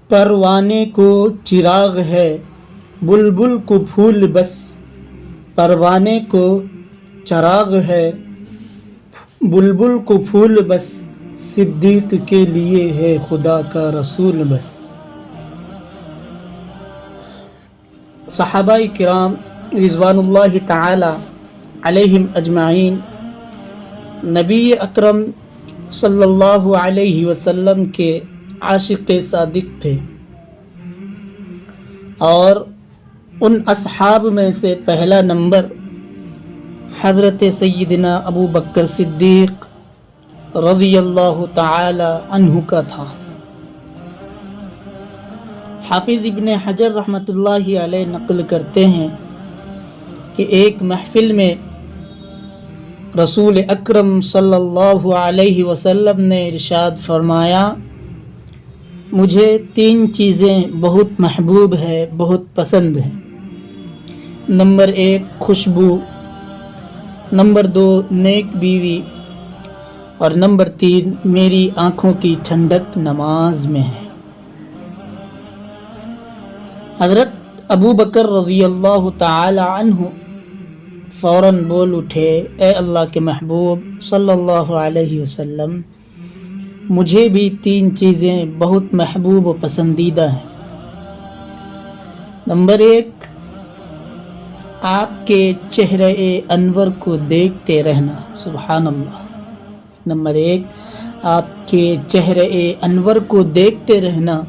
پروانے کو چراغ ہے بلبل کو پھول بس، پروانے کو چراغ ہے بلبل کو پھول بس، صدیق کے لیے ہے خدا کا رسول بس۔ صحابہ کرام رضوان اللہ تعالی علیہم اجمعین نبی اکرم صلی اللہ علیہ وسلم کے عاشق صادق تھے، اور ان اصحاب میں سے پہلا نمبر حضرت سیدنا ابو بکر صدیق رضی اللہ تعالی عنہ کا تھا۔ حافظ ابن حجر رحمۃ اللہ علیہ نقل کرتے ہیں کہ ایک محفل میں رسول اکرم صلی اللہ علیہ وسلم نے ارشاد فرمایا، مجھے 3 چیزیں بہت محبوب ہے، بہت پسند ہیں۔ نمبر 1 خوشبو، نمبر 2 نیک بیوی، اور نمبر 3 میری آنکھوں کی ٹھنڈک نماز میں ہے۔ حضرت ابو بکر رضی اللہ تعالی عنہ فوراً بول اٹھے، اے اللہ کے محبوب صلی اللہ علیہ وسلم، مجھے بھی 3 چیزیں بہت محبوب و پسندیدہ ہیں۔ نمبر 1 آپ کے چہرہ انور کو دیکھتے رہنا، سبحان اللہ۔ نمبر 1 آپ کے چہرہ انور کو دیکھتے رہنا۔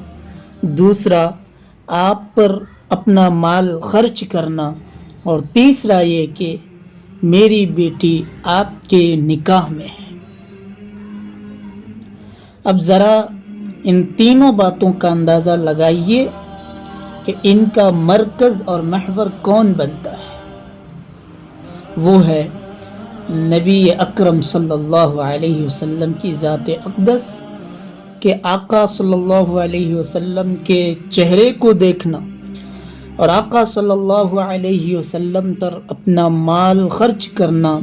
دوسرا آپ پر اپنا مال خرچ کرنا، اور تیسرا یہ کہ میری بیٹی آپ کے نکاح میں ہے۔ اب ذرا ان تینوں باتوں کا اندازہ لگائیے کہ ان کا مرکز اور محور کون بنتا ہے۔ وہ ہے نبی اکرم صلی اللہ علیہ وسلم کی ذات اقدس، کہ آقا صلی اللہ علیہ وسلم کے چہرے کو دیکھنا اور آقا صلی اللہ علیہ وسلم پر اپنا مال خرچ کرنا،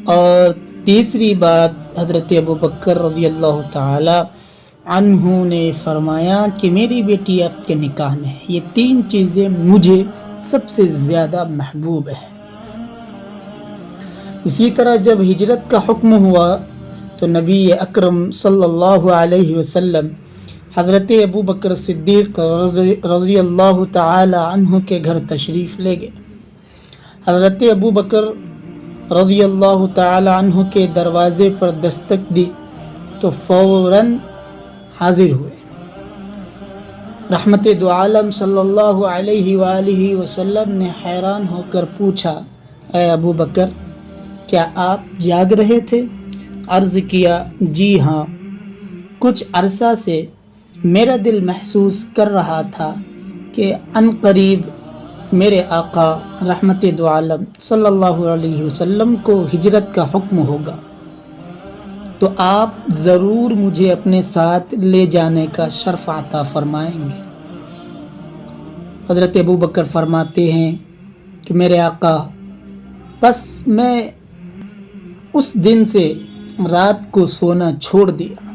اور تیسری بات حضرت ابو بکر رضی اللہ تعالی عنہ نے فرمایا کہ میری بیٹی آپ کے نکاح میں ہے۔ یہ 3 چیزیں مجھے سب سے زیادہ محبوب ہیں۔ اسی طرح جب ہجرت کا حکم ہوا تو نبی اکرم صلی اللہ علیہ وسلم حضرت ابو بکر صدیق رضی اللہ تعالی عنہ کے گھر تشریف لے گئے۔ حضرت ابو بکر رضی اللہ تعالی عنہ کے دروازے پر دستک دی تو فوراً حاضر ہوئے۔ رحمت دو عالم صلی اللہ علیہ وآلہ وسلم نے حیران ہو کر پوچھا، اے ابو بکر، کیا آپ جاگ رہے تھے؟ عرض کیا، جی ہاں، کچھ عرصہ سے میرا دل محسوس کر رہا تھا کہ عن قریب میرے آقا رحمت دو عالم صلی اللہ علیہ وسلم کو ہجرت کا حکم ہوگا، تو آپ ضرور مجھے اپنے ساتھ لے جانے کا شرف عطا فرمائیں گے۔ حضرت ابو بکر فرماتے ہیں کہ میرے آقا، بس میں اس دن سے رات کو سونا چھوڑ دیا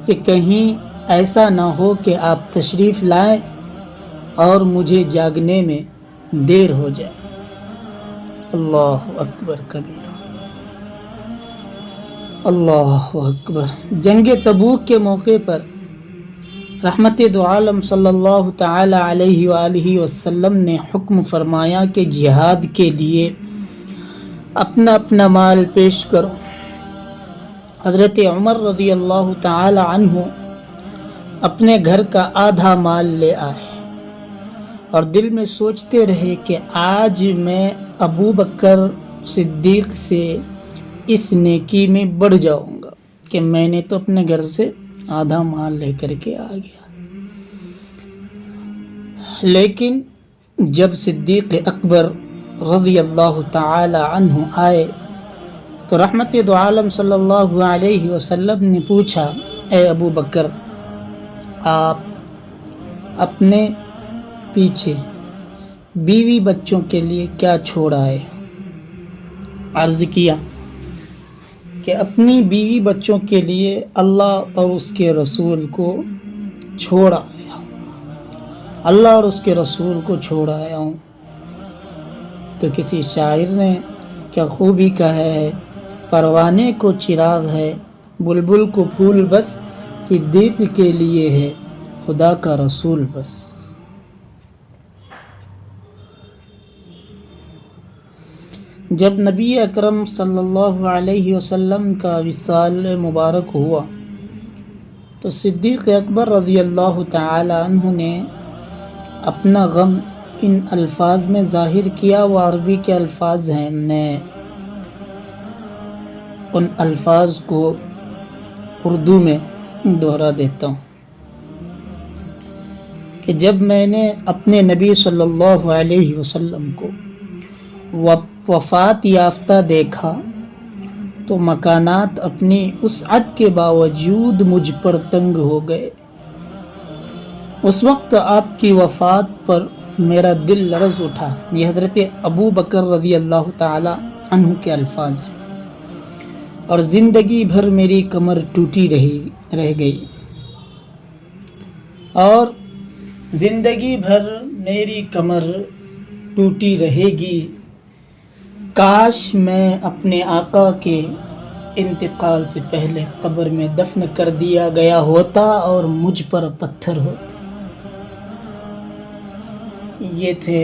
کہ کہیں ایسا نہ ہو کہ آپ تشریف لائیں اور مجھے جاگنے میں دیر ہو جائے۔ اللہ اکبر کبیرہ، اللہ اکبر۔ جنگ تبوک کے موقع پر رحمت دو عالم صلی اللہ تعالی علیہ وآلہ وسلم نے حکم فرمایا کہ جہاد کے لیے اپنا اپنا مال پیش کرو۔ حضرت عمر رضی اللہ تعالی عنہ اپنے گھر کا آدھا مال لے آئے اور دل میں سوچتے رہے کہ آج میں ابو بکر صدیق سے اس نیکی میں بڑھ جاؤں گا کہ میں نے تو اپنے گھر سے آدھا مال لے کر کے آ گیا۔ لیکن جب صدیق اکبر رضی اللہ تعالی عنہ آئے تو رحمت دو عالم صلی اللہ علیہ وسلم نے پوچھا، اے ابو بکر، آپ اپنے پیچھے بیوی بچوں کے لیے کیا چھوڑ آئے؟ عرض کیا کہ اپنی بیوی بچوں کے لیے اللہ اور اس کے رسول کو چھوڑ آیا ہوں، اللہ اور اس کے رسول کو چھوڑ آیا ہوں۔ تو کسی شاعر نے کیا خوبی کہا ہے، پروانے کو چراغ ہے، بلبل کو پھول بس، صدیق کے لیے ہے خدا کا رسول بس۔ جب نبی اکرم صلی اللہ علیہ وسلم کا وصال مبارک ہوا تو صدیق اکبر رضی اللہ تعالی عنہ نے اپنا غم ان الفاظ میں ظاہر کیا۔ وہ عربی کے الفاظ ہیں، میں ان الفاظ کو اردو میں دہرا دیتا ہوں کہ جب میں نے اپنے نبی صلی اللہ علیہ وسلم کو وفات یافتہ دیکھا تو مکانات اپنی وسعت کے باوجود مجھ پر تنگ ہو گئے۔ اس وقت آپ کی وفات پر میرا دل لرز اٹھا۔ یہ حضرت ابو بکر رضی اللہ تعالی عنہ کے الفاظ ہیں۔ اور زندگی بھر میری کمر ٹوٹی رہ گئی، اور زندگی بھر میری کمر ٹوٹی رہے گی، کاش میں اپنے آقا کے انتقال سے پہلے قبر میں دفن کر دیا گیا ہوتا اور مجھ پر پتھر ہوتے۔ یہ تھے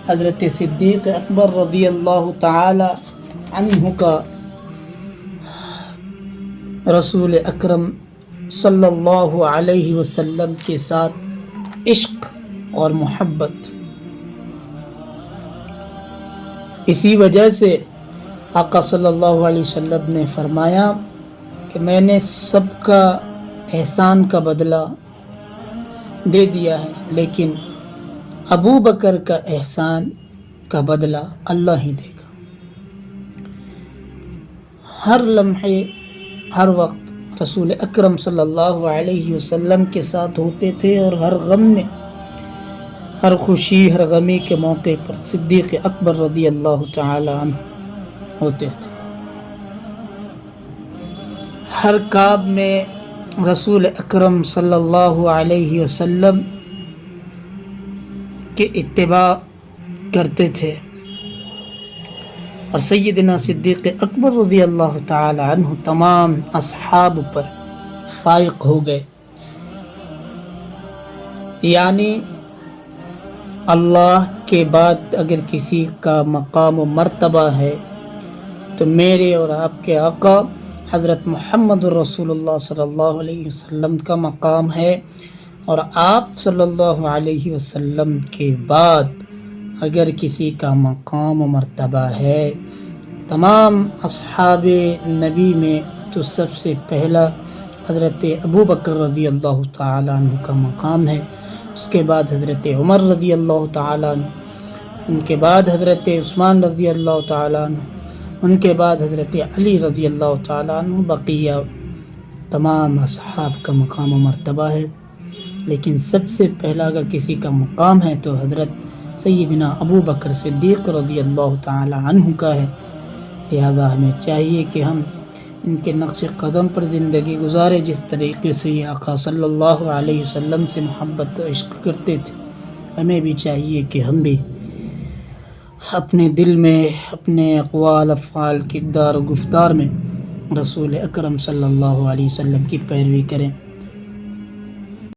حضرت صدیق اکبر رضی اللہ تعالی عنہ کا رسول اکرم صلی اللہ علیہ وسلم کے ساتھ عشق اور محبت۔ اسی وجہ سے آقا صلی اللہ علیہ وسلم نے فرمایا کہ میں نے سب کا احسان کا بدلہ دے دیا ہے، لیکن ابو بکر کا احسان کا بدلہ اللہ ہی دے گا۔ ہر لمحے ہر وقت رسول اکرم صلی اللہ علیہ وسلم کے ساتھ ہوتے تھے، اور ہر غم میں، ہر خوشی، ہر غمی کے موقع پر صدیق اکبر رضی اللہ تعالی عنہ ہوتے تھے۔ ہر کام میں رسول اکرم صلی اللہ علیہ وسلم کے اتباع کرتے تھے، اور سیدنا صدیق اکبر رضی اللہ تعالی عنہ تمام اصحاب پر فائق ہو گئے۔ یعنی اللہ کے بعد اگر کسی کا مقام و مرتبہ ہے تو میرے اور آپ کے آقا حضرت محمد رسول اللہ صلی اللہ علیہ وسلم کا مقام ہے، اور آپ صلی اللہ علیہ وسلم کے بعد اگر کسی کا مقام و مرتبہ ہے، تمام اصحاب نبی میں تو سب سے پہلا حضرت ابو بکر رضی اللہ تعالیٰ عنہ کا مقام ہے، اس کے بعد حضرت عمر رضی اللہ تعالیٰ عنہ، ان کے بعد حضرت عثمان رضی اللہ تعالیٰ عنہ، ان کے بعد حضرت علی رضی اللہ تعالیٰ عنہ، بقیہ تمام اصحاب کا مقام و مرتبہ ہے۔ لیکن سب سے پہلا اگر کسی کا مقام ہے تو حضرت سیدنا ابو بکر صدیق رضی اللہ تعالیٰ عنہ کا ہے۔ لہذا ہمیں چاہیے کہ ہم ان کے نقش قدم پر زندگی گزارے، جس طریقے سے یہ آقا صلی اللہ علیہ وسلم سے محبت و عشق کرتے تھے، ہمیں بھی چاہیے کہ ہم بھی اپنے دل میں، اپنے اقوال، افعال، کردار و گفتار میں رسول اکرم صلی اللہ علیہ وسلم کی پیروی کریں۔